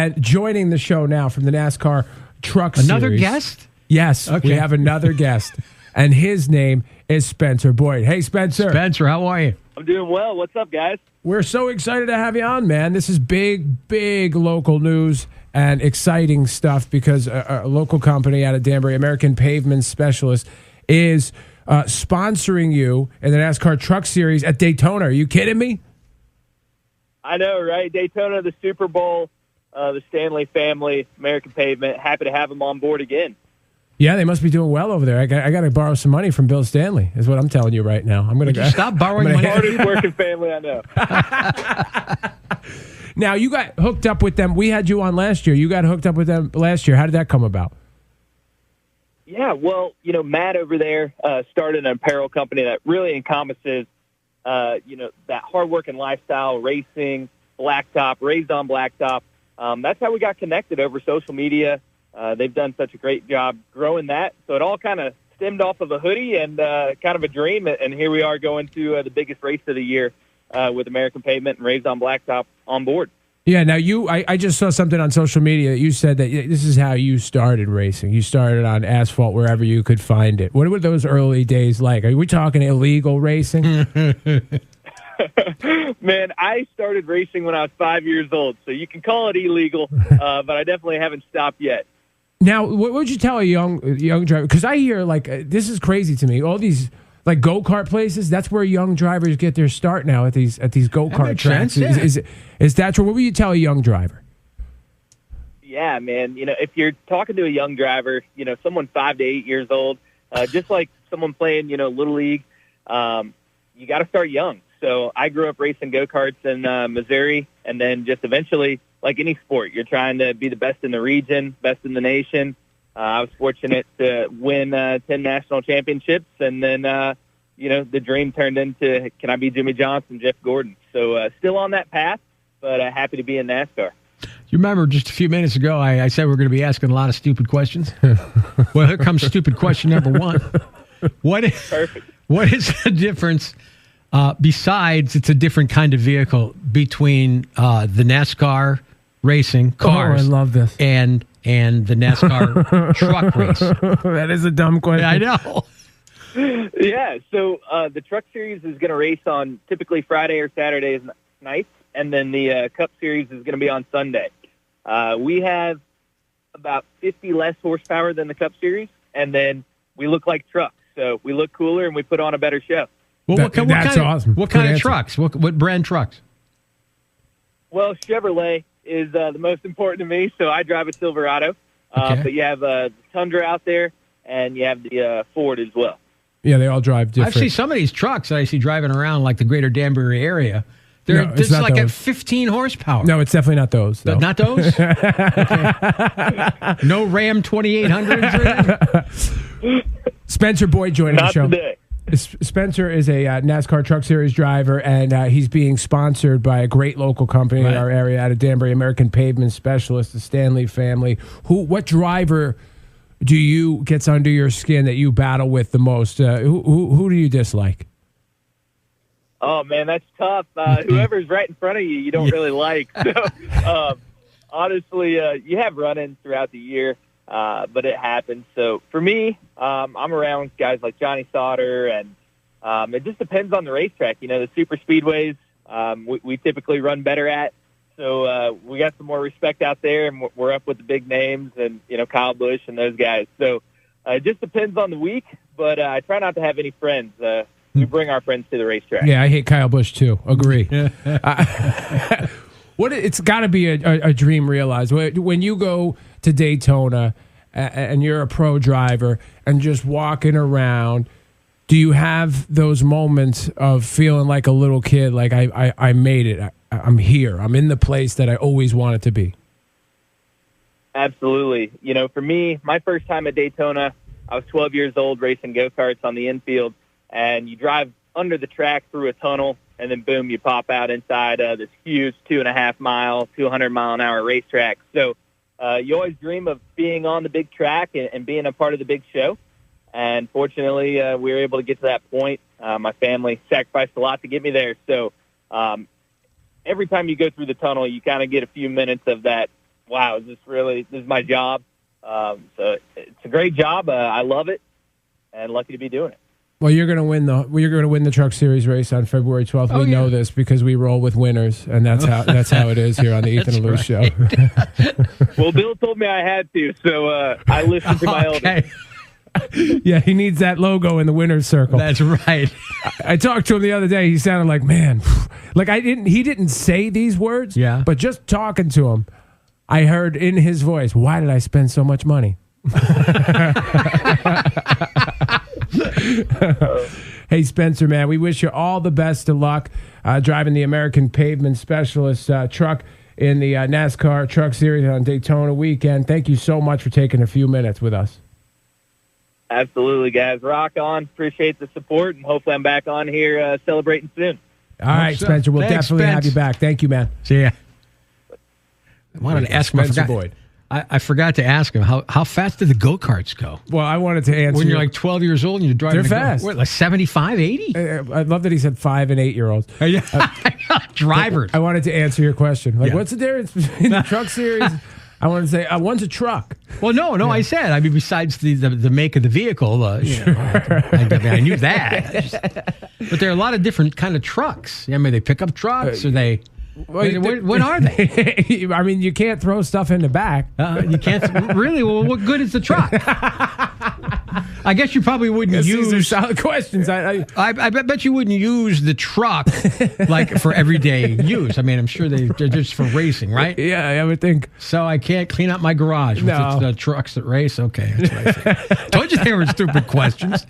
And joining the show now from the NASCAR Truck Another Series. guest? Yes, Okay. we have another guest. And his name is Spencer Boyd. Hey, Spencer. Spencer, how are you? I'm doing well. What's up, guys? We're so excited to have you on, man. This is big local news and exciting stuff because a local company out of Danbury, American Pavement Specialist, is sponsoring you in the NASCAR Truck Series at Daytona. Are you kidding me? I know, right? Daytona, the Super Bowl, the Stanley family, American Pavement. Happy to have them on board again. Yeah, they must be doing well over there. I got to borrow some money from Bill Stanley, is what I'm telling you right now. I'm going to Stop borrowing money. Hardest working family I know. Now, you got hooked up with them. We had you on last year. You got hooked up with them last year. How did that come about? Yeah, well, Matt over there started an apparel company that really encompasses, that hard-working lifestyle, racing, blacktop, raised on blacktop. That's how we got connected over social media. They've done such a great job growing that. So it all kind of stemmed off of a hoodie and kind of a dream. And here we are going to the biggest race of the year with American Pavement and Raised on Blacktop on board. Yeah, now I just saw something on social media that you said that this is how you started racing. You started on asphalt wherever you could find it. What were those early days like? Are we talking illegal racing? Man, I started racing when I was 5 years old, so you can call it illegal, but I definitely haven't stopped yet. Now, what would you tell a young driver? Because I hear, this is crazy to me. All these, go-kart places, that's where young drivers get their start now at these go-kart tracks. Yeah. Is that true? What would you tell a young driver? Yeah, man. If you're talking to a young driver, someone 5 to 8 years old, just like someone playing, Little League, you got to start young. So I grew up racing go-karts in Missouri, and then just eventually, like any sport, you're trying to be the best in the region, best in the nation. I was fortunate to win 10 national championships, and then, the dream turned into, can I be Jimmy Johnson, Jeff Gordon? So still on that path, but happy to be in NASCAR. You remember just a few minutes ago, I said we're going to be asking a lot of stupid questions? Well, here comes stupid question number one. Perfect. What is the difference, besides it's a different kind of vehicle, between the NASCAR racing cars I love this. and the NASCAR truck race? That is a dumb question. I know. Yeah, so the Truck Series is going to race on typically Friday or Saturday nights, and then the Cup Series is going to be on Sunday. We have about 50 less horsepower than the Cup Series, and then we look like trucks. So we look cooler, and we put on a better show. Well, That's awesome. What kind Good of answer. trucks? What brand trucks? Well, Chevrolet is the most important to me, so I drive a Silverado. Okay. But you have the Tundra out there, and you have the Ford as well. Yeah, they all drive different. I've seen some of these trucks that I see driving around like the greater Danbury area. They're No, it's just not like at those. 15 horsepower. No, it's definitely not those. Though. Not those? Okay. No Ram 2800s? Spencer Boyd joining the Not show. today. Spencer is a NASCAR Truck Series driver, and he's being sponsored by a great local company in our area out of Danbury, American Pavement Specialist, the Stanley family. What driver gets under your skin that you battle with the most? Who do you dislike? Oh, man, that's tough. Whoever's right in front of you don't really like. So, honestly, you have run-ins throughout the year, but it happens. So, for me, I'm around guys like Johnny Sauter, and it just depends on the racetrack. The super speedways we typically run better at. So, we got some more respect out there, and we're up with the big names and, Kyle Busch and those guys. So, it just depends on the week, but I try not to have any friends. We bring our friends to the racetrack. Yeah, I hate Kyle Busch too. Agree. It's got to be a dream realized. When you go to Daytona and you're a pro driver and just walking around, do you have those moments of feeling like a little kid, like I made it, I'm here, I'm in the place that I always wanted to be? Absolutely. For me, my first time at Daytona, I was 12 years old racing go-karts on the infield, and you drive under the track through a tunnel, and then boom, you pop out inside this huge 2.5 mile, 200 mile an hour racetrack. So you always dream of being on the big track and being a part of the big show. And fortunately, we were able to get to that point. My family sacrificed a lot to get me there. So every time you go through the tunnel, you kind of get a few minutes of that wow, this is my job. So it's a great job. I love it, and lucky to be doing it. Well, you're going to win the Truck Series race on February 12th. We know this because we roll with winners, and that's how it is here on the Ethan and Lou Show. Well, Bill told me I had to, so I listened to my elders. Yeah, he needs that logo in the winner's circle. That's right. I talked to him the other day. He sounded like, man, like he didn't say these words, but just talking to him, I heard in his voice, why did I spend so much money? Hey, Spencer, man, we wish you all the best of luck driving the American Pavement Specialist truck in the NASCAR Truck Series on Daytona weekend. Thank you so much for taking a few minutes with us. Absolutely, guys. Rock on. Appreciate the support, and hopefully I'm back on here celebrating soon. All right, Spencer. We'll definitely have you back. Thank you, man. See ya. I wanted to ask him. Spencer Boyd. I forgot to ask him how fast did the go-karts go? Well, I wanted to answer. When you're like 12 years old and you're driving. They're fast. What, like 75, 80? I love that he said 5 and 8 year olds. Drivers. I wanted to answer your question. Like, what's the difference between the Truck Series? I want to say one's a truck. Well, no, I said. I mean, besides the make of the vehicle, I knew that. But there are a lot of different kind of trucks. I mean, they pick up trucks, or they. What are they? I mean, you can't throw stuff in the back. You can't really. Well, what good is the truck? I guess you probably wouldn't use. These are solid questions. I bet you wouldn't use the truck like for everyday use. I mean, I'm sure they're just for racing, right? Yeah, I would think. So I can't clean up my garage with the trucks that race. Okay, that's what I think. Told you they were stupid questions.